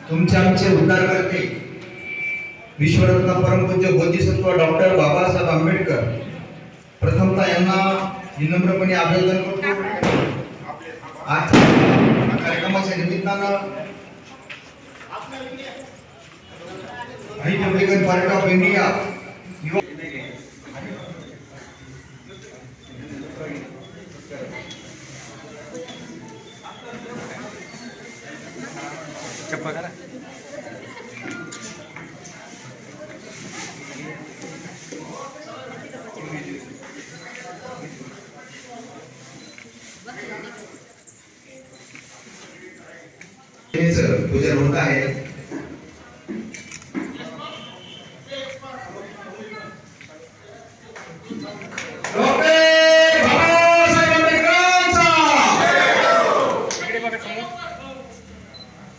तुमचे आमचे उद्धार करते विश्वरत्न परमपूज्य बोधिसत्व डॉक्टर बाबासाहेब आंबेडकर प्रथमतः यांना विनम्रपणे अभिवादन करतो। आजच्या कार्यक्रमाच्या निमित्तानं रिपब्लिकन पार्टी ऑफ इंडिया चप्पा करा पूजन होत आहे।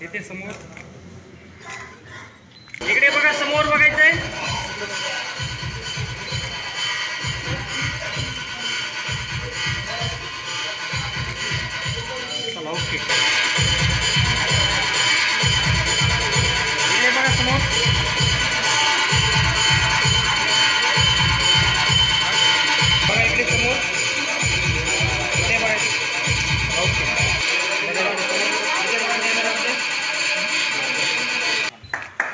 इथे समोर इकडे बघा, समोर बघायचंय। चला ओके, इकडे बघा समोर। बघा इकडे समोर, इकडे बघायचं ओके।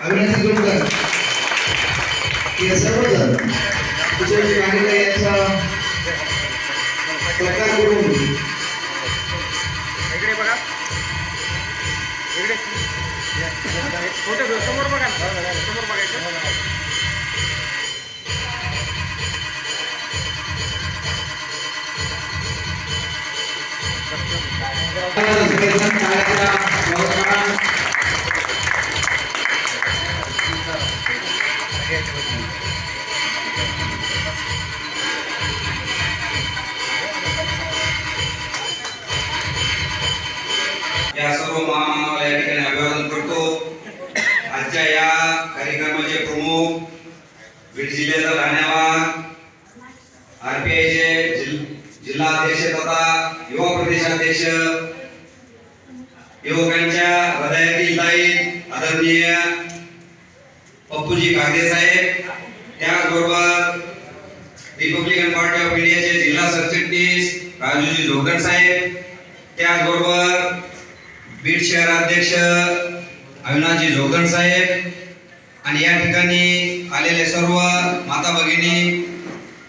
अविनाशी जोडकर हे सर्वजण तुझ्या मागणी याचा प्रकार करून इकडे बघा, इकडे फोटो समोर बघा, समोर बघायचं। या सर्व महामानवाला या ठिकाणी अभिवादन करतो। आजच्या या कार्यक्रमाचे प्रमुख बीड जिल्ह्याचा धन्यवाद आरपीआयचे जिल्हा अध्यक्ष तथा युवा प्रदेशाध्यक्ष युवकांच्या हृदयातील ताईत आदरणीय पप्पूजी कागदे साहेब, त्याचबरोबर रिपब्लिकन पार्टी ऑफ इंडियाचे जिल्हा सरचिटणीस राजूजी जोगदंड साहेब, त्याचबरोबर बीड शहर अध्यक्ष अविनाशजी जोगदंड साहेब आणि या ठिकाणी आलेले सर्व माता भगिनी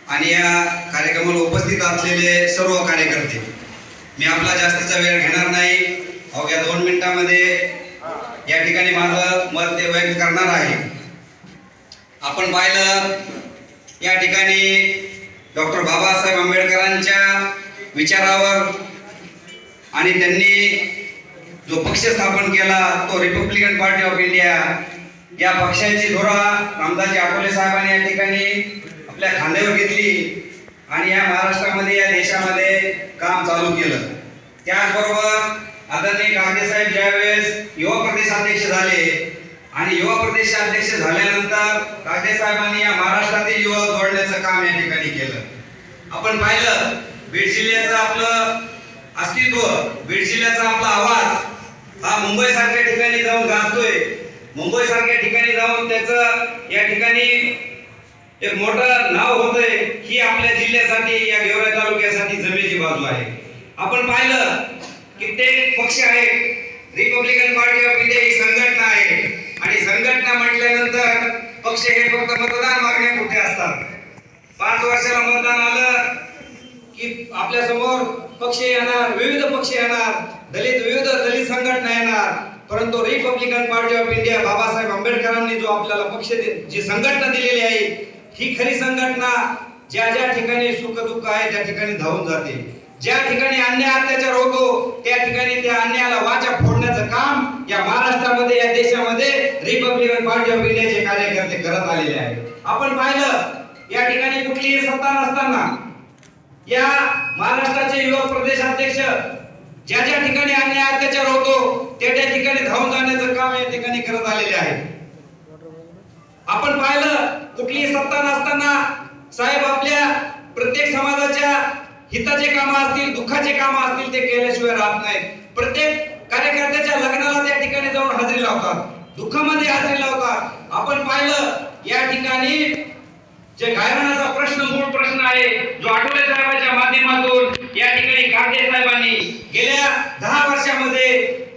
आणि या कार्यक्रमाला उपस्थित असलेले सर्व कार्यकर्ते, मी आपला जास्तीचा वेळ घेणार नाही। अवघ्या 2 मिनिटांमध्ये या ठिकाणी माझं मत व्यक्त करणार आहे। आपण पाहिलं या ठिकाणी डॉक्टर बाबासाहेब आंबेडकरांच्या विचारावर आणि त्यांनी जो पक्ष स्थापन केला तो रिपब्लिकन पार्टी ऑफ इंडिया, या पक्षाची धुरा रामदासजी आठवले साहेबांनी या ठिकाणी आपल्या खांद्यावर घेतली आणि या महाराष्ट्रामध्ये या देशामध्ये काम चालू केलं। त्याचबरोबर आदरणीय कागदे साहेब ज्यावेळेस युवा प्रदेशाध्यक्ष झाले आणि युवा प्रदेशाध्यक्ष झाल्यानंतर कागदे साहेबांनी या महाराष्ट्रातील युवा जोडण्याचं काम या ठिकाणी केलं। आपण पाहिलं बीड जिल्ह्याचं आपलं अस्तित्व, बीड जिल्ह्याचा आपला आवाज हा मुंबई सारख्या ठिकाणी जाऊन गाजतोय। मुंबई सारख्या ठिकाणी जाऊन त्याचं या ठिकाणी एक मोठं नाव होतंय, ही आपल्या जिल्ह्यासाठी या गेवराई तालुक्यासाठी जमेची बाजू आहे। आपण पाहिलं कित्येक पक्ष आहेत, रिपब्लिकन पार्टी ऑफ इंडिया ही संघटना आहे आणि संघटना म्हटल्यानंतर पक्ष हे फक्त मतदान मागण्यापुरते असतात। 5 वर्षाला मतदान आलं की आपल्या समोर पक्ष येणार, विविध पक्ष येणार, विविध दलित संघटना येणार, परंतु Republican party of India Babasaheb आंबेडकरांनी जो आपल्याला पक्ष जी संघटना दिलेली आहे, ही खरी संघटना ज्या ज्या ठिकाणी सुख दुःख आहे त्या ठिकाणी धावून जाते। ज्या ठिकाणी अन्याय अत्याचार होतो त्या ठिकाणी त्या अन्यायाला वाचा फोडण्याचं काम या महाराष्ट्रामध्ये, या देशामध्ये रिपब्लिकन पार्टी ऑफ इंडियाचे कार्यकर्ते करत आलेले आहेत। आपण पाहिलं या ठिकाणी कुठलीही सत्ता नसताना या महाराष्ट्राचे युवा प्रदेशाध्यक्ष ज्या ज्या ठिकाणी अन्याय अत्याचार होतो त्या त्या ठिकाणी धावून जाण्याचं काम या ठिकाणी करत आलेले आहे। आपण पाहिलं कुठलीही सत्ता नसताना साहेब आपल्या प्रत्येक समाजाच्या हिताचे कामं असतील, दुःखाचे कामं असतील ते केल्याशिवाय राहत नाहीत. प्रत्येक कार्यकर्त्याच्या लग्नाला त्या ठिकाणी जाऊन हजेरी लावतात, दुःखामध्ये हजेरी लावतात. आपण पाहिलं या ठिकाणी जे गायरानाचा प्रश्न, मूळ प्रश्न आहे, जो आठवले साहेबांच्या माध्यमातून या ठिकाणी कागदे साहेबांनी गेल्या 10 वर्षामध्ये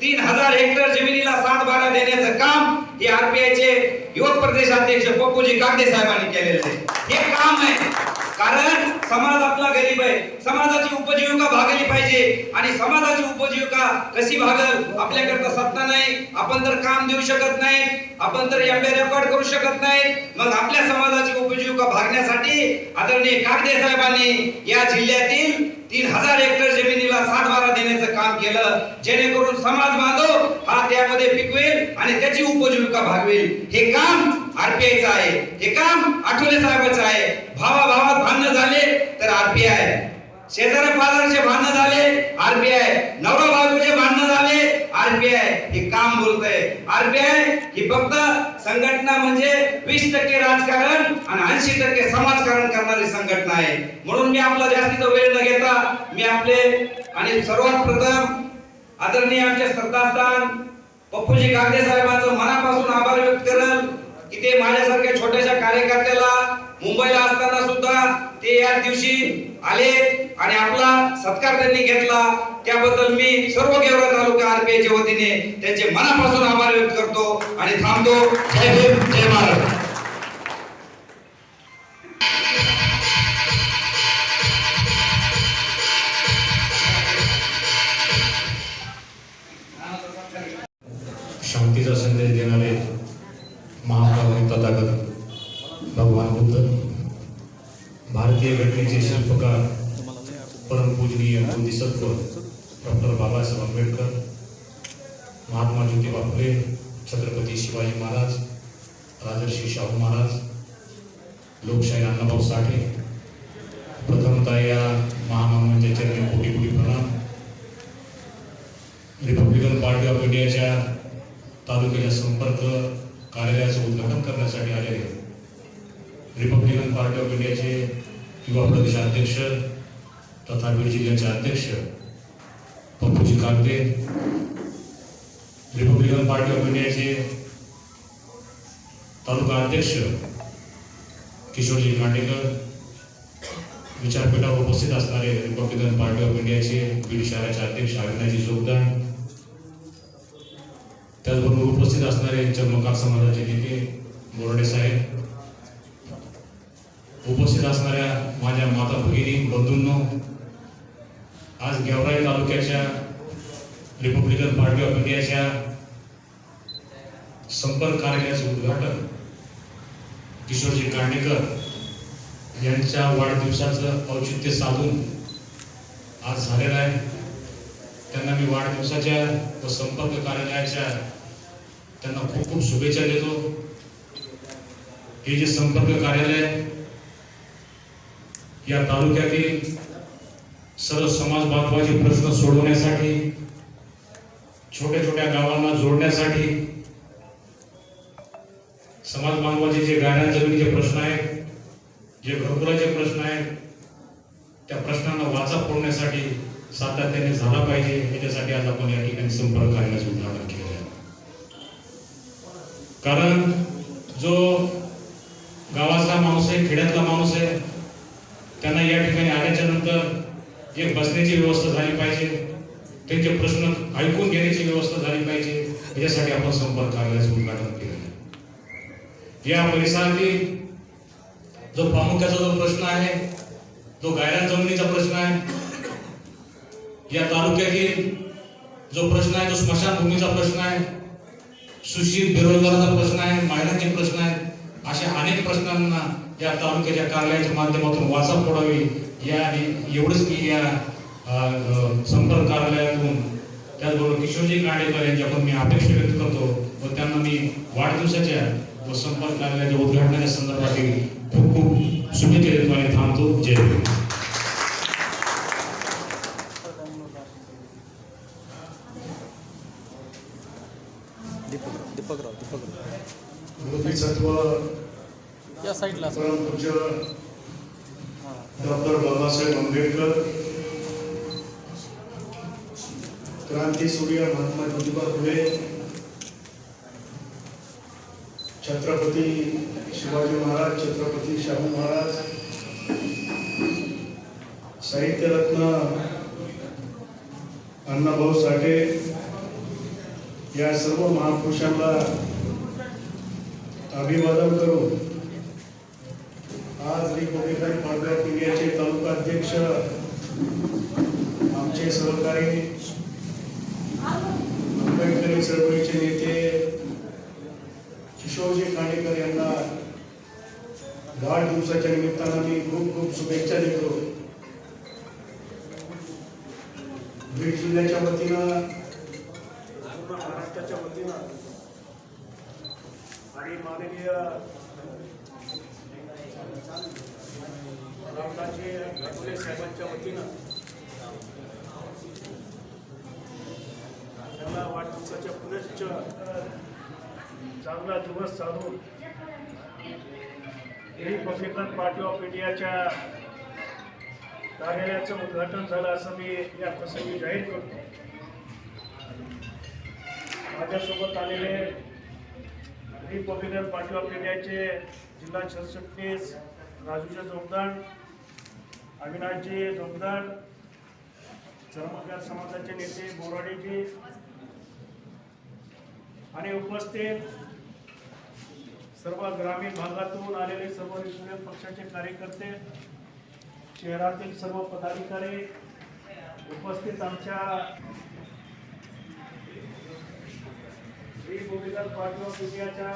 3000 हेक्टर जमिनीला 7/12 देण्याचं काम हे आरपीआयचे युवक प्रदेश अध्यक्ष पप्पूजी कागदे साहेबांनी केलेलं आहे. हे काम आहे कारण समाज आपला गरीब आहे, समाजाची उपजीविका भागली पाहिजे आणि समाजाची उपजीविका कशी भागल, आपल्याकडे सत्ता नाही, आपण तर काम देऊ शकत नाही, आपण तर एमबी रेकॉर्ड करू शकत नाही. मग आपल्या समाजाची उपजीविका भागण्यासाठी आदरणीय कागदे साहेबांनी या जिल्ह्यातील 3000 हेक्टर जमिनीला 7/12 देण्याचं काम केलं, जेणेकरून समाज बांधव हा त्यामध्ये पिकवेल आणि त्याची उपजीविका भागवेल. हे काम आरपीआयचं आहे, हे काम आठवले साहेबांचं आहे. भावाभावात भांडण झाले तर आरपीआय, शेजाऱ्या पाजाराचे भांडण झाले आरपीआय, नवरा बायकोचे भांडण झाले आरपीआय. हे काम बोलतंय. आरपीआय ही फक्त संघटना म्हणजे 20% राजकारण आणि 80% समाजकारण करणारी संघटना आहे. म्हणून मी आपला जास्तीचा वेळ न घेता मी आपले आणि सर्वात प्रथम आदरणीय आमचे श्रद्धास्थान पप्पूजी कागदे साहेबांचं मनापासून आभार व्यक्त करेल की ते माझ्यासारख्या छोट्याशा कार्यकर्त्याला मुंबईला असताना सुद्धा ते या दिवशी आले आणि आपला सत्कार त्यांनी घेतला. त्याबद्दल मी सर्व गेवरा तालुका आरपीआयच्या वतीने त्यांचे मनापासून आभार व्यक्त करतो आणि थांबतो. जय भीम, जय महाराष्ट्र. शांतीचा संदेश देणारे महाकाय तथागत भगवान बुद्ध, भारतीय घटनेचे शिल्पकार परमपूजनीय बोधिसत्व डॉक्टर बाबासाहेब आंबेडकर, महात्मा ज्योतिबा फुले, छत्रपती शिवाजी महाराज, राजर्षी शाहू महाराज, लोकशाही अण्णाभाऊ साठे, प्रथमतः या महामानवांच्या चरणी कोटी कोटी प्रणाम. रिपब्लिकन पार्टी ऑफ इंडियाच्या तालुक्याच्या संपर्क कार्यालयाचं उद्घाटन करण्यासाठी आलेले रिपब्लिकन पार्टी ऑफ इंडियाचे युवा प्रदेश अध्यक्ष तथा बीड जिल्ह्याचे अध्यक्ष पप्पूजी कागदे, रिपब्लिकन पार्टी ऑफ इंडियाचे तालुका अध्यक्ष किशोरजी कांडेकर, विचारपीठावर उपस्थित असणारे रिपब्लिकन पार्टी ऑफ इंडियाचे बीड शहराचे अध्यक्ष अविनाजी जोगदान, त्याचबरोबर उपस्थित असणारे चर्मकार समाजाचे नेते बोर्डे साहेब, उपस्थित असणाऱ्या माझ्या माता भगिनी बंधूंनो, आज गेवराई तालुक्याच्या रिपब्लिकन पार्टी ऑफ इंडियाच्या संपर्क कार्यालयाचे उद्घाटन किशोरजी कांडेकर यांच्या वाढदिवसाचं औचित्य साधून आज झालेलं आहे. त्यांना मी वाढदिवसाच्या व संपर्क कार्यालयाच्या त्यांना खूप खूप शुभेच्छा देतो. हे जे संपर्क कार्यालय या तालुक्यातील सर्व समाज बांधवाचे प्रश्न सोडवण्यासाठी, छोट्या छोट्या गावांना जोडण्यासाठी, समाज बांधवाचे जे गायरान जमिनीचे प्रश्न आहेत, जे घरकुलाचे प्रश्न आहेत, त्या प्रश्नांना वाचा फोडण्यासाठी सातत्याने झाला पाहिजे. याच्यासाठी आज आपण या ठिकाणी संपर्क कार्यालयाचे उद्घाटन केले आहे. कारण जो गावातला माणूस आहे, खेड्यातला माणूस आहे, त्यांना या ठिकाणी आल्याच्या नंतर एक बसण्याची व्यवस्था झाली पाहिजे, त्यांचे प्रश्न ऐकून घेण्याची व्यवस्था झाली पाहिजे. याच्यासाठी आपण संपर्क कार्यालयाचे उद्घाटन केले आहे. या परिसरातील जो प्रामुख्याचा जो प्रश्न आहे, जो गायरान जमिनीचा प्रश्न आहे, या तालुक्यातील जो प्रश्न आहे, जो स्मशानभूमीचा प्रश्न आहे, सुशिक्षित बेरोजगाराचा प्रश्न आहे, महिलांचे प्रश्न आहेत, अशा अनेक प्रश्नांना या तालुक्याच्या कार्यालयाच्या माध्यमातून वाचा फोडावी या एवढंच मी या संपर्क कार्यालयातून त्याचबरोबर किशोरजी कांडेकर यांच्याकडून मी अपेक्षा व्यक्त करतो व त्यांना मी वाढदिवसाच्या व संपर्क कार्यालयाच्या उद्घाटनाच्या संदर्भातील खूप खूप शुभेच्छा देतो आणि थांबतो. जय हिंद. बोधिसत्व या साईडला परमपूज्य डॉक्टर बाबासाहेब आंबेडकर, क्रांतीसूर्य महात्मा ज्योतिबा फुले, छत्रपती शिवाजी महाराज, छत्रपती शाहू महाराज, साहित्यरत्न अण्णाभाऊ साठे या सर्व महापुरुषांना अभिवादन करून आज रिपब्लिकन पार्टी ऑफ इंडियाचे तालुका अध्यक्ष आमचे सहकारी आंबेडकरी चळवळीचे नेते किशोरजी कांडेकर यांना वाढदिवसाच्या निमित्तानं मी खूप खूप शुभेच्छा देतो. बीड जिल्ह्याच्या वतीनं, पूर्ण महाराष्ट्राच्या वतीनं आणि माननीय रामदासजी आठवले साहेबांच्या वतीनं त्यांना वाढदिवसाच्या पुनश्च चांगला दिवस साधून रिपब्लिकन पार्टी ऑफ इंडियाच्या कार्यालयाचं उद्घाटन झालं असं मी या प्रसंगी जाहीर करतो. माझ्यासोबत आलेले रिपब्लिकन पार्टी ऑफ इंडियाचे जिल्हा सरचिटणीस राजूजी जोगदार, अविनाशजी जोगदार, चर्मकार समाजाचे नेते बोराडेजी आणि उपस्थित सर्व ग्रामीण भागातून आलेले सर्व रिपब्लिकन पक्षाचे कार्यकर्ते, शहरातील सर्व पदाधिकारी, उपस्थित आमच्या रिपब्लिकन पार्टी ऑफ इंडियाच्या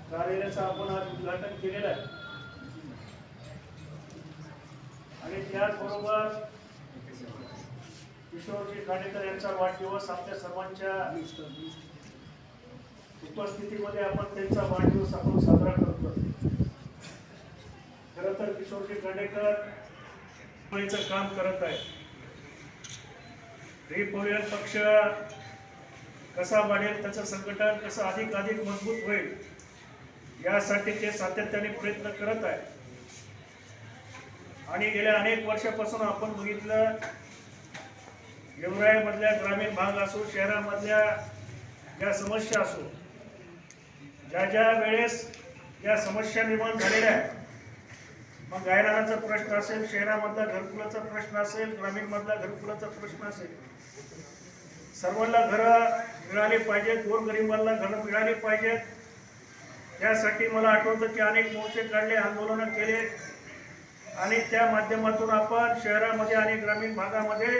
कार्यालयाचं आपण आज उद्घाटन केलेलं आहे. आणि त्याचबरोबर किशोरजी कांडेकर यांचा वाढदिवस आपल्या सर्वांच्या उपस्थितीमध्ये आपण त्यांचा वाढदिवस आपण साजरा करतो. खरं तर किशोरजी कांडेकर काम करत आहे. रिपब्लिकन पक्ष कसा वाढेल, त्याचं संघटन कसं अधिक मजबूत होईल यासाठी ते सातत्याने प्रयत्न करत आहे. आणि गेल्या अनेक वर्षापासून आपण बघितलं, गेवराईमधल्या ग्रामीण भाग असो, शहरामधल्या ज्या समस्या असो, ज्या वेळेस या समस्या निर्माण झालेल्या आहेत, मग गायरानाचा प्रश्न असेल, शहरामधला घरकुलाचा प्रश्न असेल, ग्रामीणमधला घरकुलाचा प्रश्न असेल, सर्वांना घरं मिळाली पाहिजेत, गोरगरिबांना घरं मिळाली पाहिजेत. त्यासाठी मला आठवतं की अनेक मोर्चे काढले, आंदोलनं केले आणि त्या माध्यमातून आपण शहरामध्ये आणि ग्रामीण भागामध्ये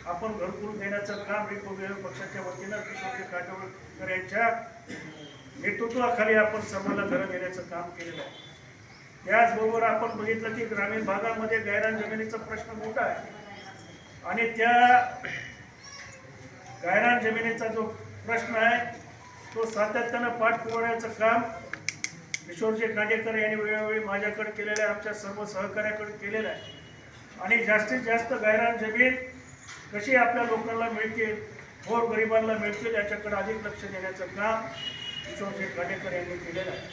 आपण घरकुल देण्याचं काम रिपब्लिकन पक्षाच्या वतीनं किशोरजी कांडेकर यांच्या नेतृत्वाखाली आपण सर्वांना घरं देण्याचं काम केलेलं आहे. त्याचबरोबर आपण बघितलं की ग्रामीण भागामध्ये गायरान जमिनीचा प्रश्न मोठा आहे आणि त्या गायरान जमिनीचा जो प्रश्न आहे तो सातत्यानं पाठपुराव्याचं काम किशोरजी कांडेकर यांनी वेळोवेळी माझ्याकडे केलेलं आहे, आमच्या सर्व सहकार्याकडे केलेलं आहे. आणि जास्तीत जास्त गायरान जमीन कशी आपल्या लोकांना मिळतील, गोरगरिबांना मिळतील याच्याकडे अधिक लक्ष देण्याचं काम किशोरजी कांडेकर यांनी केलेलं आहे.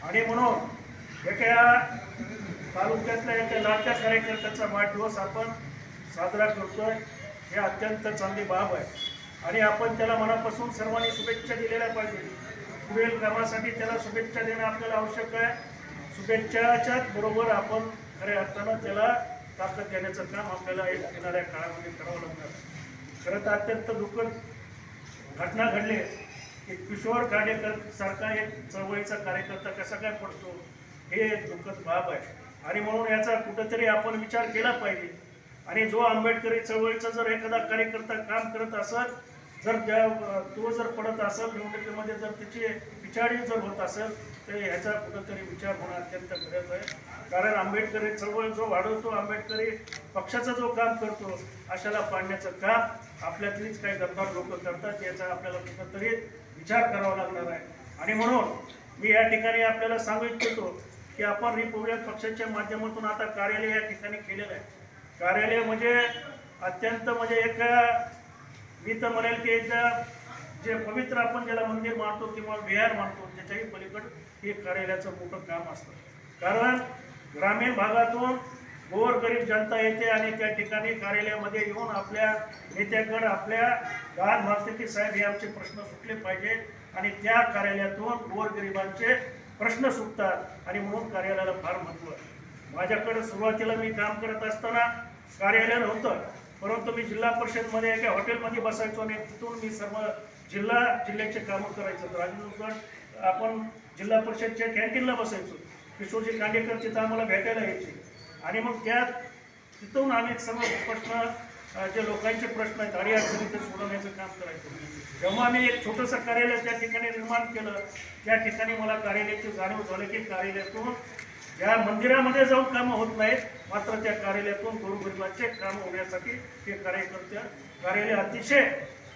आणि म्हणून एका तालुक्यातल्या एका लाडक्या कार्यकर्त्याचा वाढदिवस आपण साजरा करतोय, हे अत्यंत चांगली बाब आहे. आणि आपण त्याला मनापासून सर्वांनी शुभेच्छा दिलेल्या पाहिजे. पुढील कामासाठी त्याला शुभेच्छा देणं आपल्याला आवश्यक आहे. शुभेच्छाच्याच बरोबर आपण खऱ्या अर्थानं त्याला ताकद देण्याचं काम आपल्याला येणाऱ्या काळामध्ये करावं लागणार. खरं तर अत्यंत दुःखद घटना घडली की किशोर कांडेकर सारखा एक चळवळीचा कार्यकर्ता कसा काय पडतो, हे दुःखद बाब आहे. आणि म्हणून याचा कुठंतरी आपण विचार केला पाहिजे. आणि जो आंबेडकरी चळवळीचा जर एखादा कार्यकर्ता काम करत असेल, जर तो जर पडत असेल निवडणुकीमध्ये, जर त्याची पिछाडी जर होत असेल, तर ह्याचा कुठंतरी विचार होणं अत्यंत गरज आहे. कारण आंबेडकरी चळवळ जो वाढवतो, आंबेडकरी पक्षाचं जो काम करतो, अशाला पाडण्याचं काम आपल्यातलीच काही गद्दार लोक करतात, याचा आपल्याला कुठंतरी विचार करावा लागणार आहे. आणि म्हणून मी या ठिकाणी आपल्याला सांगू इच्छितो की आपण रिपब्लिकन पक्षाच्या माध्यमातून आता कार्यालय या ठिकाणी केलेलं आहे. कार्यालय म्हणजे अत्यंत म्हणजे एक, मी तर म्हणेल की एकदा जे पवित्र आपण ज्याला मंदिर मानतो किंवा विहार मानतो, त्याच्याही पलीकडे हे कार्यालयाचं मोठं काम असतं. कारण ग्रामीण भागातून गोरगरीब जनता येते आणि त्या ठिकाणी कार्यालयामध्ये येऊन आपल्या नेत्याकडे आपल्या दाद मागते की साहेब हे आमचे प्रश्न सुटले पाहिजे आणि त्या कार्यालयातून गोरगरिबांचे प्रश्न सुटतात आणि म्हणून कार्यालयाला फार महत्त्व आहे. माझ्याकडे सुरुवातीला मी काम करत असताना कार्यालय नव्हतं, परंतु मी जिल्हा परिषदमध्ये एका हॉटेलमध्ये बसायचो आणि तिथून मी सर्व जिल्ह्याचे कामं करायचो. तर राजूर आपण जिल्हा परिषदच्या कॅन्टीनला बसायचो. किशोरजी कांडेकर तिथं आम्हाला भेटायला यायचे आणि मग तिथून आम्ही सर्व प्रश्न जे लोकांचे प्रश्न आहेत अडीअडचणी ते सोडवण्याचं काम करायचो. जेव्हा मी एक छोटंसं कार्यालय त्या ठिकाणी निर्माण केलं त्या ठिकाणी मला कार्यालयाची जाणीव झाली की कार्यालयातून ज्या मंदिरामध्ये जाऊन कामं होत नाहीत, मात्र त्या कार्यालयातून गोरगरिबांचे कामं होण्यासाठी ते कार्यालय अतिशय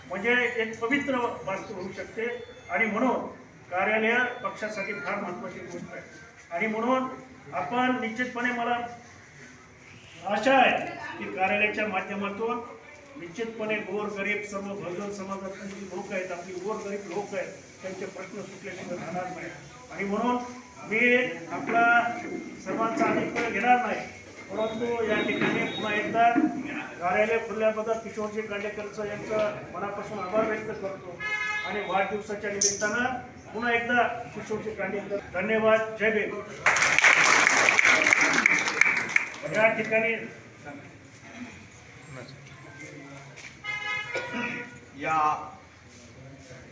म्हणजे एक पवित्र वास्तू होऊ शकते आणि म्हणून कार्यालय पक्षासाठी फार महत्त्वाची गोष्ट आहे. आणि म्हणून आपण निश्चितपणे मला आशा आहे की कार्यालयाच्या माध्यमातून निश्चितपणे गोरगरीब सर्व बहुजन समाजातले जी लोक आहेत, आपली गोरगरीब लोक आहेत, त्यांचे प्रश्न सुटल्याशिवाय राहणार नाही. आणि म्हणून मी आपला सर्वांचा अधिक घेणार नाही, परंतु या ठिकाणी पुन्हा एकदा कार्यालय खुलल्याबद्दल किशोरजी कांडेकरचं यांचं मनापासून आभार व्यक्त करतो आणि वाढदिवसाच्या निमित्तानं पुन्हा एकदा किशोरजी कांडेकर धन्यवाद. जय भीम. या ठिकाणी या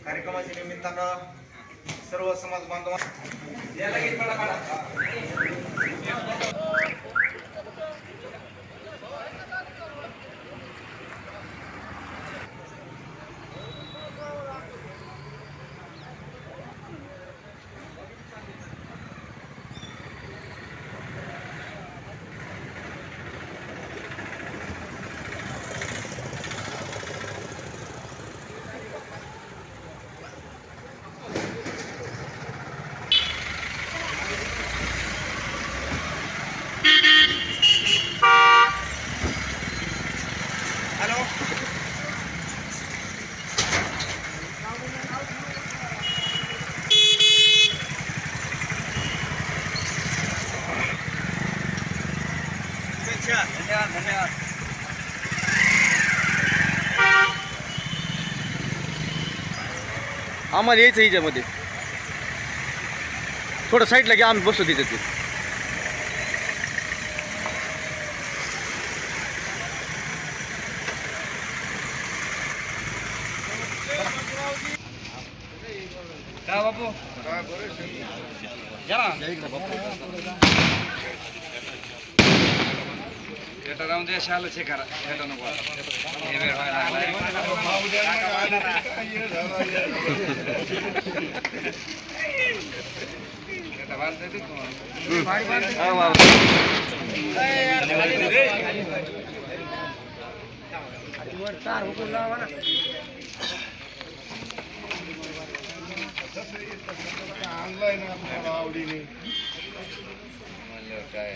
कार्यक्रमाच्या निमित्तानं सर्व समाज बांधव धन्यवाद. आम्हाला यायचं हिच्यामध्ये थोडं साईडला घ्या, आम्ही बसतो तिथे. काय बापू या ना येतो राहून दे शाल चेक करा येतो नको हे वेळ व्हायला आवडीने काय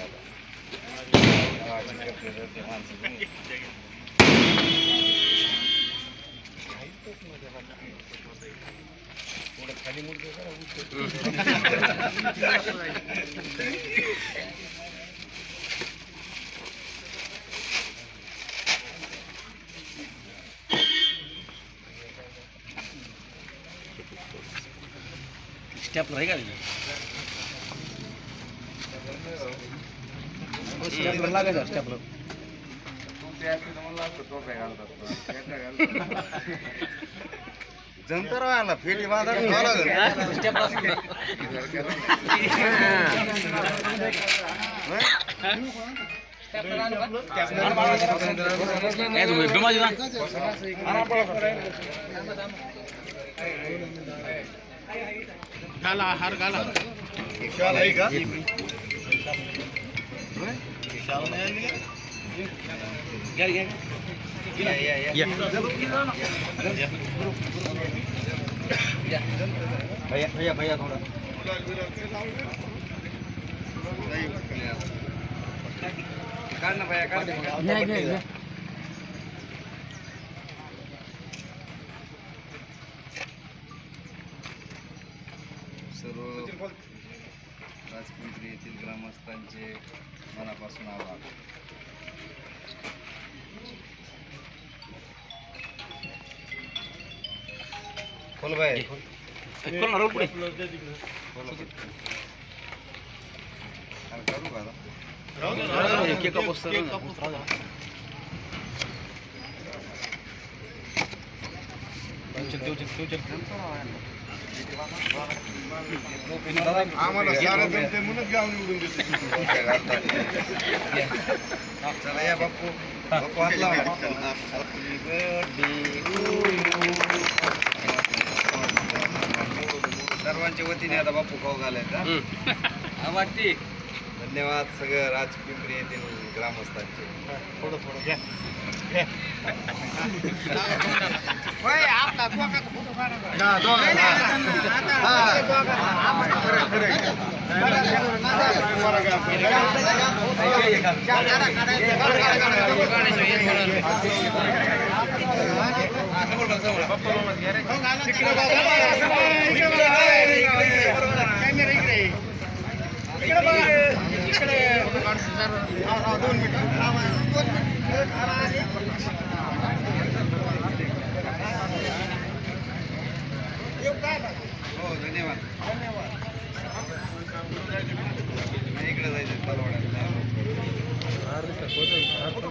स्टेपलर आहे का? स्टेपलर लागायचा स्टेपलर. जंतर व्हायला फेटी बांधा घाला हार घाला. विशाल आहे का? भैया भैया थोड़ा काढ ना भैया काढ सर्व राजपिंपरी येथील ग्रामस्थ ग्रामस्थांचे मनापासून आभार. फुलबाई करू का आम्हाला सारं जमते म्हणूनच गाव निवडून देते. चला या बाप्पू बाप्पू हात लावा. सर्वांच्या वतीने आता बाप्पू खाऊ घालायचा. वाटते धन्यवाद सगळं राजपिंपरी येथील ग्रामस्थांचे. थोडं थोडं घ्या. हो धन्यवाद. इकडे जायचं तलवाड्याला.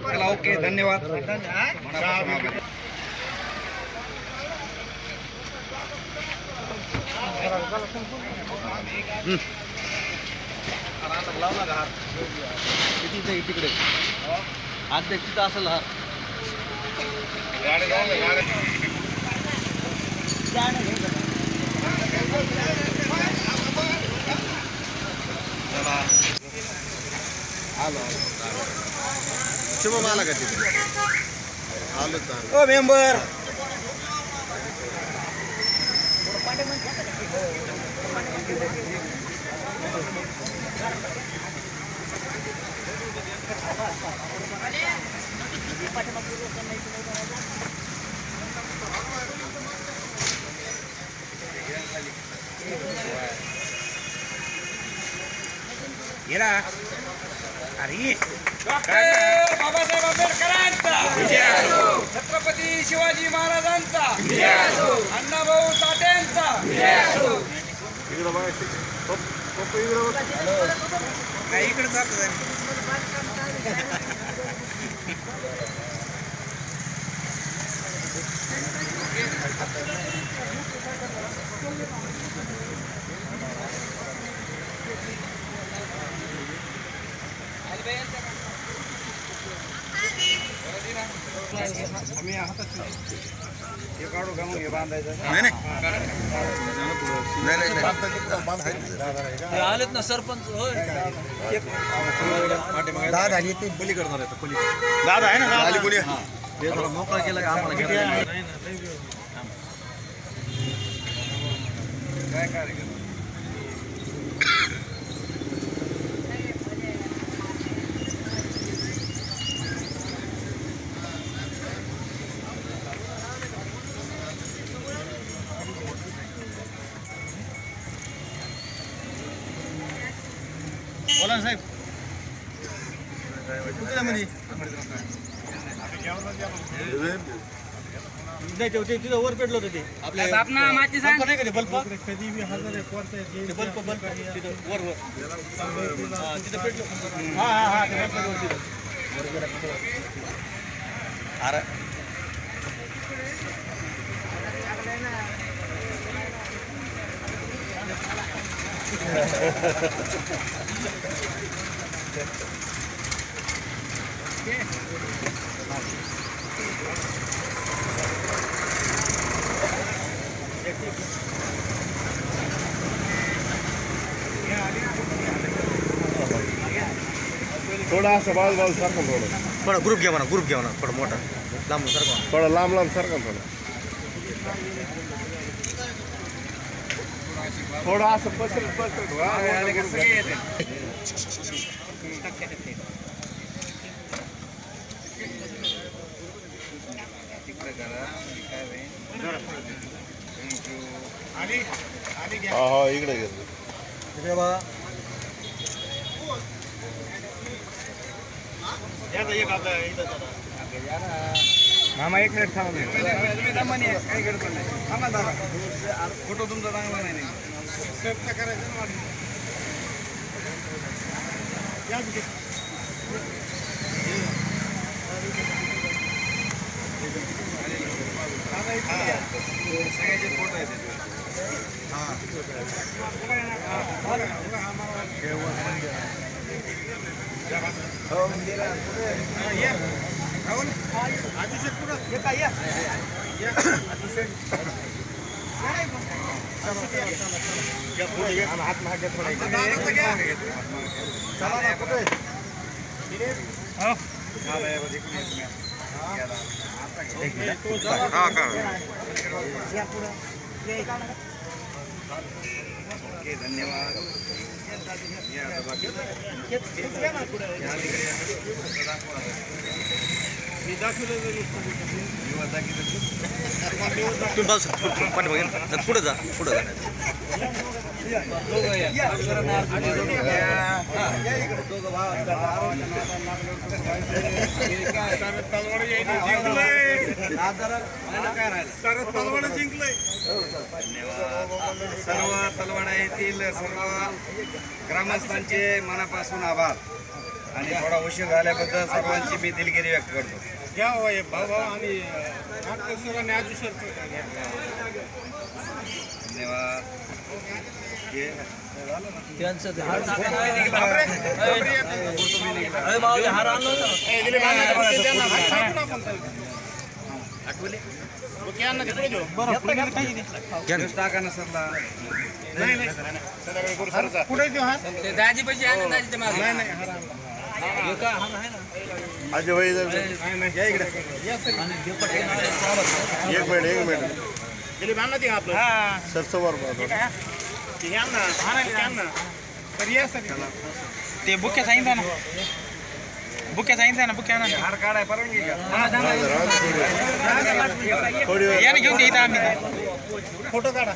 चला ओके धन्यवाद. मनापासून आभार. तिकडे अध्यक्ष तिथं असेल हा शुभम आला का तिथे आलो तर ओ मेंबर बाबासाहेब आंबेडकरांचा छत्रपती शिवाजी महाराजांचा अण्णाभाऊ साठेंचा इकडे चालतं. आम्ही हातात हे काढू का मग हे बांधायचं. आलेत ना सरपंच दादा आणि ते बली करणार आहे पली दादा आहे ना आली कोणी मोकळा केला का आम्हाला काय कार्यक्रम बोला साहेब तिथं वर पेटलं होतं ते आपल्या नाही का ते बल्ब कधी बल्ब बल्ब तिथं वर वर तिथं पेटलं. हा ते बल्ब अरे थोडा असं बाजू बाजू सारखा थोडा ग्रुप घ्या म्हणा थोडा मोठा लांब सारखा थोडा लांब लांब सारखा थोडा असं पसरत सगळे येते. तिकडे करा काय हा इकडे घेतलं बघा याचा एक आपल्या इथं मामा 1 मिनिट थांबा. तुम्ही थांबा नाही, काही गडबड नाही. थांबा दादा. फोटो तुमचा चांगला नाही. सगळ्याचे फोटो आहेत ओके, धन्यवाद. या आता बाकी. पुढे जा सर्व तलवाडा येथील सर्व ग्रामस्थांचे मनापासून आभार आणि थोडा उशीर झाल्याबद्दल सर्वांची मी दिलगिरी व्यक्त करतो. धन्यवाद. टाका ना सरला. दाजी पैसे आणा दाजीच्या मागे अजय भाई इधर. या इकडे. 1 मिनिट. सर समोर ते बुक्या सांगितलं ना बुक्या ना हार काढाय परवानगी का? याने घेऊन दे इथं आम्ही फोटो काढा.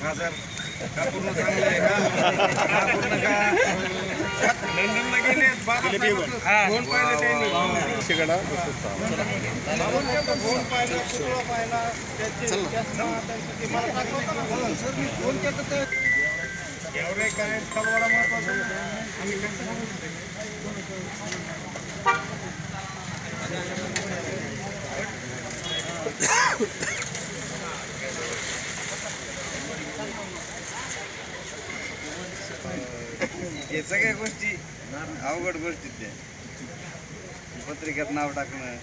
हा सर, का पूर्ण चांगलं आहे का? पूर्ण का? लंडनला गेले फोन पाहिले त्यांनी. एवढे काय तलवाडा महत्वाचं आम्ही कसं हे सगळ्या गोष्टी अवघड गोष्टी त्या पत्रिकेत नाव टाकणं.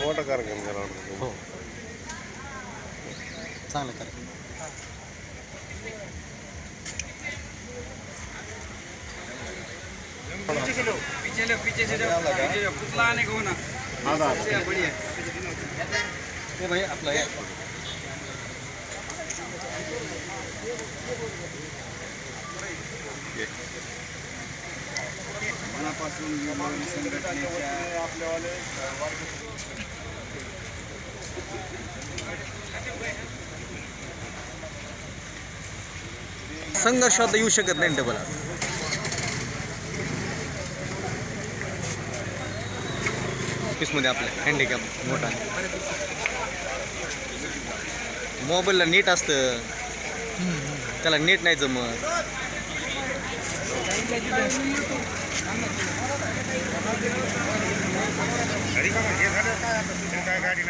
मोठा कार्यक्रम केला हो. चांगलं कार्यक्रम पीछे से पुतला आने को ना बढ़िया. ते भाई आपलं हे मनापासून संघटनेच्या संघर्षात येऊ शकत नाही डबल ऑफिसमध्ये आपल्या हँडिकॅप मोठा मोबाईलला नेट असतं त्याला नेट नाही जमत. गाडी